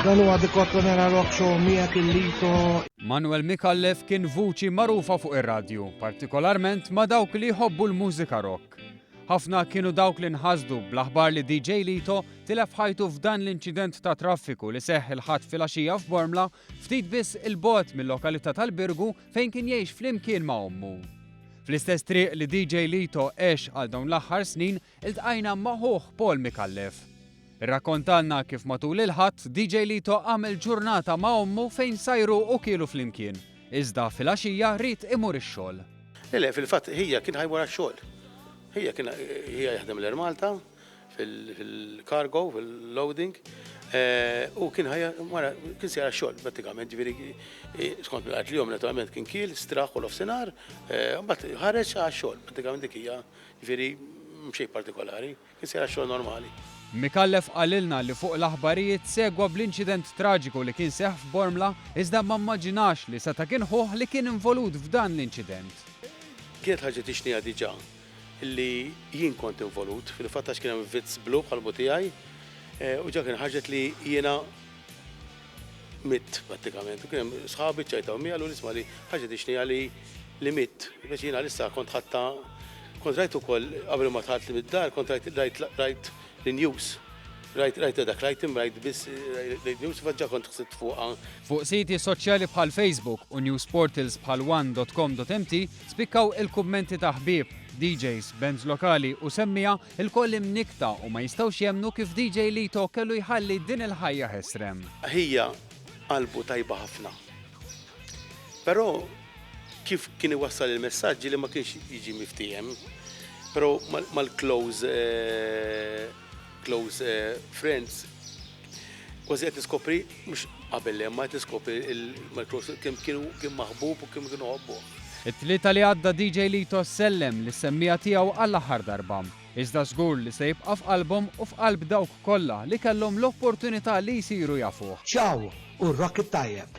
Dan huwa The Cottonera Rock Show miegħek il-Lito. Manuel Mikallef kien vuċi magħrufa fuq ir-radju, partikolarment ma' dawk li jħobbu l-mużika rock. Ħafna kienu dawk li nħasdu bl-aħbar li DJ Lito tilef ħajtu f'dan l-inċident ta' traffiku li seħħ il-ħadd filgħaxija f'Bormla ftit biss il-bogħod mill-lokalità tal-Birgu fejn kien jgħix flimkien ma' ommu. Fl-istess triq li DJ Lito għex għal dawn l-aħħar snin iltqajna ma' ħuħ Paul Mikallef. Irrakkontalna kif matul il-ħadd DJ Lito għamel ġurnata ma' ommu fejn sajru u kielu flimkien. Iżda fil-għaxija rrid imur ix-xogħol. Le, fil-fatt hija kien ħajwara x-xogħol. Hija jaħdem l-Air Malta fil-cargo, fil-loading, u kien sejra xogħol prattikament, ġifieri skont bil-qed li naturalment kien kiel, straħ u l-ofsinhar, mbagħad ħareġ għax-xogħol, prattikament dik hija ġifieri mxejn partikolari, kien sejra xogħol normali. Mikallef qalilna li fuq l-aħbarijiet segwa bl-inċident traġiku li kien seħħ f'Bormla iżda ma mmaġinax li seta' kien ħuħ li kien involut f'dan l-inċident. Kienet ħaġa tixnija diġà illi jien kont involut fil-fatt għax kien hemm vizz blu bħal tiegħi u ġa kien ħaġet li jiena mitt prattikament. Kien hemm sħabi ċajtaw miegħi għalu nisma' li ħaġa tixnija li mitt biex jiena issa kont rajt ukoll qabel ma tħadd li mid-dar kont rajt l-news. Rajt dak rajtim, rajt biss news faġġa kont ħsibt fuqha. Fuq siti soċjali bħal Facebook u news portals bħal one.com.mt spikkaw il-kummenti ta' ħbieb, DJs, bands lokali u semmija il-koll imnikta u ma jistgħux jemnu kif DJ Lito kellu jħalli din il-ħajja ħesrem. Hija qalbu tajba ħafna. Però kif kien iwassal il-messaġġi li ma kienx jiġi miftijem, però mal-close friends, kważi qed tiskopri mhux qabel hemm ma tiskopri kien maħbub u kien ħobbuh. It-tlieta li għadda DJ Lito sellem li semmija tiegħu għall-aħħar darba. Iżda żgur li se jibqa' f'qalbhom u f'qalb dawk kollha li kellhom l-opportunità li jsiru jafuh. Ciao u rock it tajjeb.